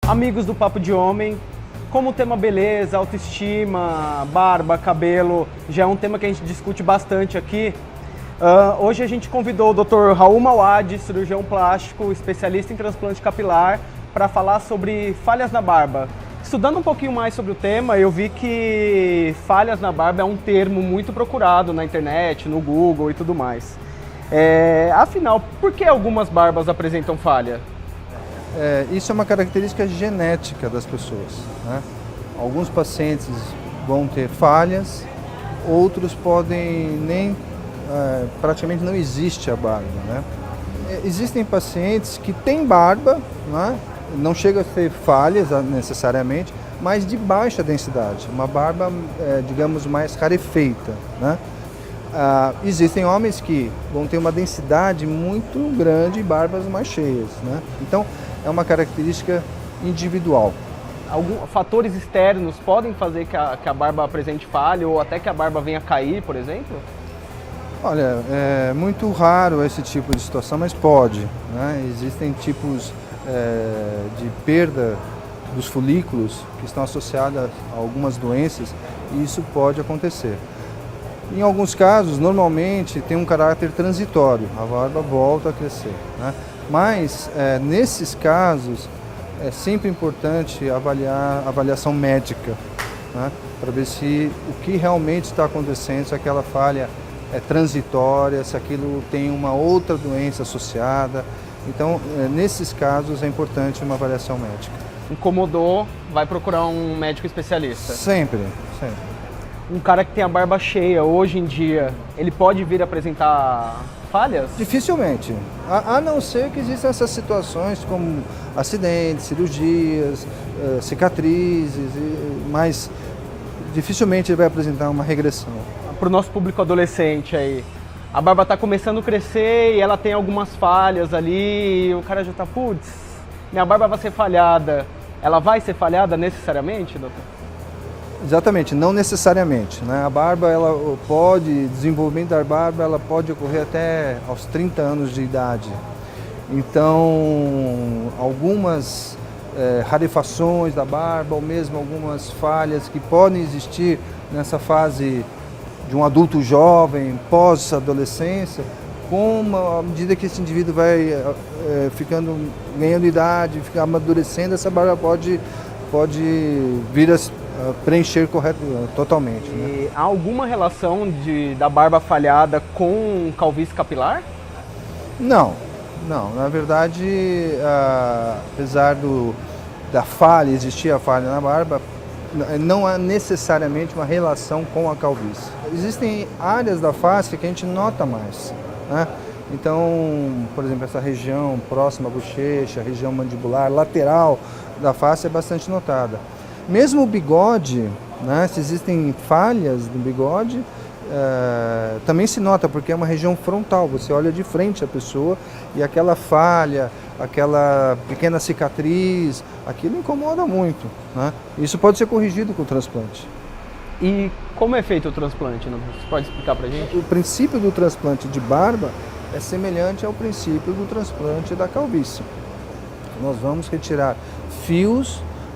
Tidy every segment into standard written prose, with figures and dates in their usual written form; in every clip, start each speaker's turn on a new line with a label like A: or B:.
A: amigos do Papo de Homem. Como o tema beleza, autoestima, barba, cabelo, já é um tema que a gente discute bastante aqui. Hoje a gente convidou o Dr. Raul Mauad, cirurgião plástico, especialista em transplante capilar, para falar sobre falhas na barba. Estudando um pouquinho mais sobre o tema, eu vi que falhas na barba é um termo muito procurado na internet, no Google e tudo mais. Afinal, por que algumas barbas apresentam falha?
B: Isso é uma característica genética das pessoas, né? Alguns pacientes vão ter falhas, outros podem praticamente não existe a barba, né? Existem pacientes que têm barba, né? Não chega a ter falhas necessariamente, mas de baixa densidade, uma barba, digamos, mais rarefeita, né? Existem homens que vão ter uma densidade muito grande e barbas mais cheias, né? Então, é uma característica individual.
A: Alguns fatores externos podem fazer que a barba apresente falha ou até que a barba venha a cair, por exemplo?
B: Olha, é muito raro esse tipo de situação, mas pode, né? Existem tipos de perda dos folículos que estão associados a algumas doenças e isso pode acontecer. Em alguns casos, normalmente, tem um caráter transitório, a barba volta a crescer, né? Mas, nesses casos, é sempre importante avaliar a avaliação médica, né? Para ver se o que realmente está acontecendo, se aquela falha é transitória, se aquilo tem uma outra doença associada. Então, nesses casos, é importante uma avaliação médica.
A: Incomodou, vai procurar um médico especialista?
B: Sempre, sempre.
A: Um cara que tem a barba cheia, hoje em dia, ele pode vir apresentar falhas?
B: Dificilmente, a não ser que existam essas situações como acidentes, cirurgias, cicatrizes, mas dificilmente ele vai apresentar uma regressão.
A: Para o nosso público adolescente aí, a barba está começando a crescer e ela tem algumas falhas ali, e o cara já está, putz, minha barba vai ser falhada. Ela vai ser falhada necessariamente, doutor?
B: Exatamente, não necessariamente, né? A barba, desenvolvimento da barba, ela pode ocorrer até aos 30 anos de idade. Então, algumas rarefações da barba, ou mesmo algumas falhas que podem existir nessa fase de um adulto jovem, pós-adolescência, à medida que esse indivíduo vai ganhando idade, ficar amadurecendo, essa barba pode vir a preencher totalmente. Né?
A: Há alguma relação da barba falhada com calvície capilar?
B: Não. Na verdade, apesar da falha, existir a falha na barba, não há necessariamente uma relação com a calvície. Existem áreas da face que a gente nota mais, né? Então, por exemplo, essa região próxima à bochecha, a região mandibular, lateral da face é bastante notada. Mesmo o bigode, né, se existem falhas no bigode, também se nota, porque é uma região frontal, você olha de frente a pessoa e aquela falha, aquela pequena cicatriz, aquilo incomoda muito, né? Isso pode ser corrigido com o transplante.
A: E como é feito o transplante? Você pode explicar pra gente?
B: O princípio do transplante de barba é semelhante ao princípio do transplante da calvície. Nós vamos retirar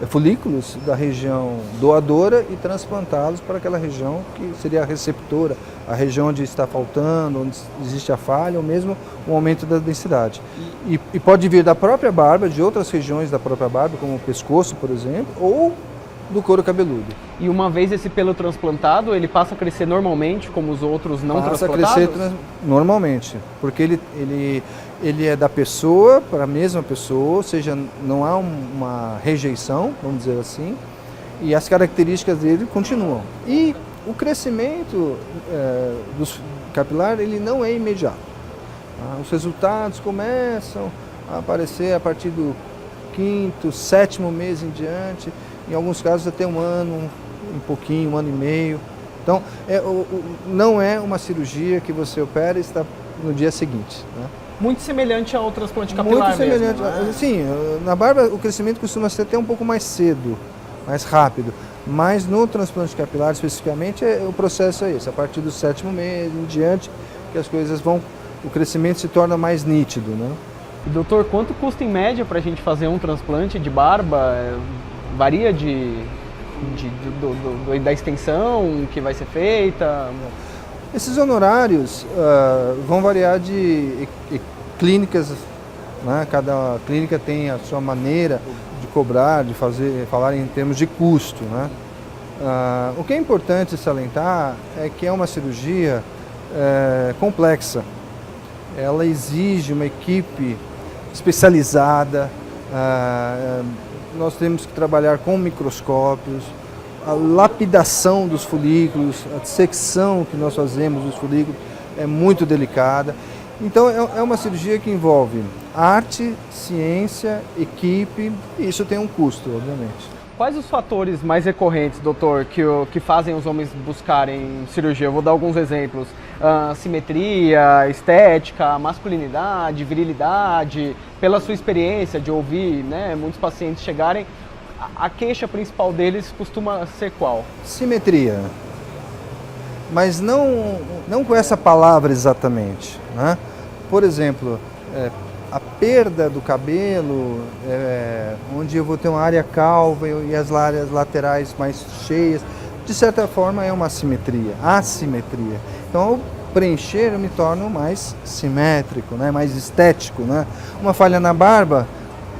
B: folículos da região doadora e transplantá-los para aquela região que seria a receptora, a região onde está faltando, onde existe a falha, ou mesmo o aumento da densidade. E pode vir da própria barba, de outras regiões da própria barba, como o pescoço, por exemplo, ou do couro cabeludo.
A: E uma vez esse pelo transplantado, ele passa a crescer normalmente, como os outros não transplantados?
B: Passa a crescer normalmente, porque ele é da pessoa para a mesma pessoa, ou seja, não há uma rejeição, vamos dizer assim, e as características dele continuam. E o crescimento dos capilar, ele não é imediato. Os resultados começam a aparecer a partir do 5º, 7º mês em diante, em alguns casos até um ano, um ano e meio. Então, não é uma cirurgia que você opera e está no dia seguinte, né?
A: Muito semelhante ao transplante capilar.
B: Muito semelhante.
A: Mesmo, né?
B: Sim, na barba o crescimento costuma ser até um pouco mais cedo, mais rápido. Mas no transplante capilar especificamente, o processo é esse. A partir do 7º mês em diante, que as coisas o crescimento se torna mais nítido, né?
A: E, doutor, quanto custa em média para a gente fazer um transplante de barba? Varia da extensão que vai ser feita?
B: Esses honorários vão variar de clínicas, né? Cada clínica tem a sua maneira de cobrar, de falar em termos de custo, né? O que é importante salientar é que é uma cirurgia complexa. Ela exige uma equipe especializada, nós temos que trabalhar com microscópios, a lapidação dos folículos, a dissecção que nós fazemos dos folículos é muito delicada. Então é uma cirurgia que envolve arte, ciência, equipe, e isso tem um custo, obviamente.
A: Quais os fatores mais recorrentes, doutor, que fazem os homens buscarem cirurgia? Eu vou dar alguns exemplos. Simetria, estética, masculinidade, virilidade. Pela sua experiência de ouvir, né, muitos pacientes chegarem, a queixa principal deles costuma ser qual?
B: Simetria. Mas não com essa palavra exatamente, né? Por exemplo, a perda do cabelo, onde eu vou ter uma área calva e as áreas laterais mais cheias, de certa forma é uma assimetria. Então, ao preencher, eu me torno mais simétrico, né? Mais estético, né? Uma falha na barba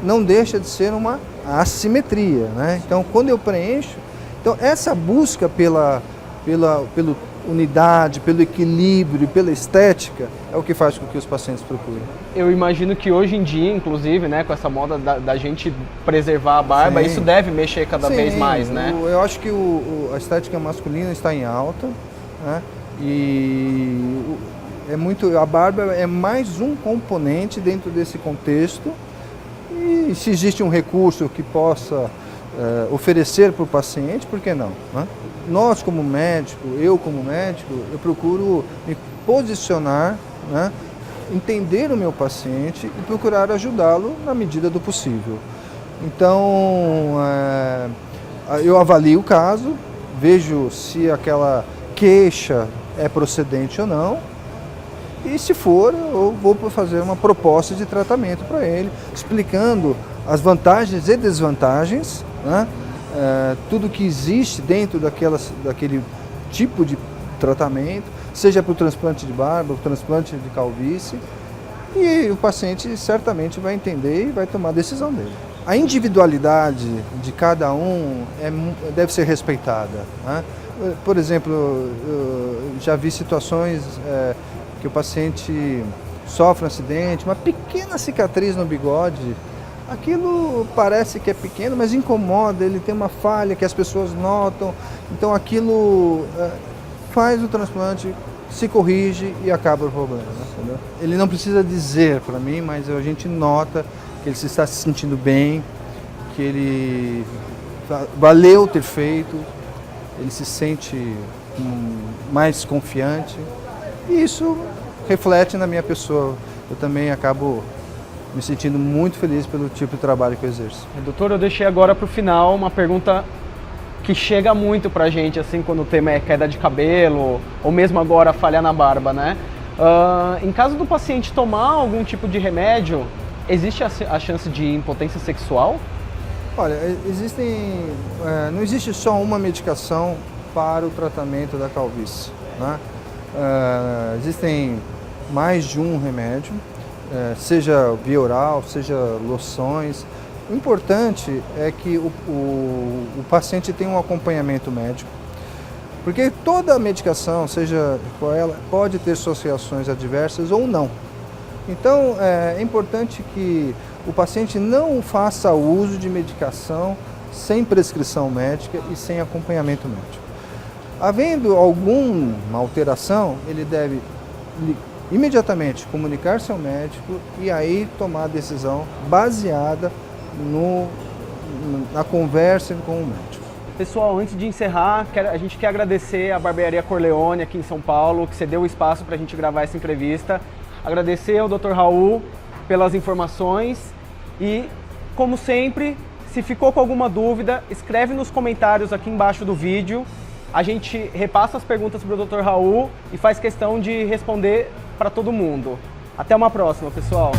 B: não deixa de ser uma assimetria, né? Então, quando eu preencho, então essa busca pela unidade, pelo equilíbrio, pela estética, é o que faz com que os pacientes procurem.
A: Eu imagino que hoje em dia, inclusive, né, com essa moda da gente preservar a barba,
B: Sim.
A: isso deve mexer cada vez mais, né?
B: Eu acho que a estética masculina está em alta, né? E a barba é mais um componente dentro desse contexto. E se existe um recurso que possa oferecer para o paciente, por que não, né? Nós como médico, eu procuro me posicionar, né? Entender o meu paciente e procurar ajudá-lo na medida do possível. Então, eu avalio o caso, vejo se aquela queixa é procedente ou não, e se for, eu vou fazer uma proposta de tratamento para ele, explicando as vantagens e desvantagens, né? Tudo que existe dentro daquele tipo de tratamento, seja para o transplante de barba, o transplante de calvície, e o paciente certamente vai entender e vai tomar a decisão dele. A individualidade de cada um deve ser respeitada, né? Por exemplo, eu já vi situações que o paciente sofre um acidente, uma pequena cicatriz no bigode, aquilo parece que é pequeno, mas incomoda, ele tem uma falha que as pessoas notam, então aquilo faz o transplante, se corrige e acaba o problema, entendeu? Ele não precisa dizer para mim, mas a gente nota que ele está se sentindo bem, que ele valeu ter feito, ele se sente mais confiante, e isso reflete na minha pessoa. Eu também acabo me sentindo muito feliz pelo tipo de trabalho que eu exerço.
A: Doutor, eu deixei agora para o final uma pergunta que chega muito pra gente, assim, quando o tema é queda de cabelo, ou mesmo agora falhar na barba, né? Em caso do paciente tomar algum tipo de remédio, existe a chance de impotência sexual?
B: Olha, não existe só uma medicação para o tratamento da calvície, né? Existem mais de um remédio, seja via oral, seja loções. O importante é que o paciente tenha um acompanhamento médico, porque toda medicação, seja qual ela, pode ter suas reações adversas ou não. Então, é importante que o paciente não faça uso de medicação sem prescrição médica e sem acompanhamento médico. Havendo alguma alteração, ele deve imediatamente comunicar-se ao médico e aí tomar a decisão baseada na conversa com o médico.
A: Pessoal, antes de encerrar, a gente quer agradecer a Barbearia Corleone aqui em São Paulo, que cedeu o espaço para a gente gravar essa entrevista. Agradecer ao Dr. Raul pelas informações e, como sempre, se ficou com alguma dúvida, escreve nos comentários aqui embaixo do vídeo. A gente repassa as perguntas para o Dr. Raul e faz questão de responder para todo mundo. Até uma próxima, pessoal!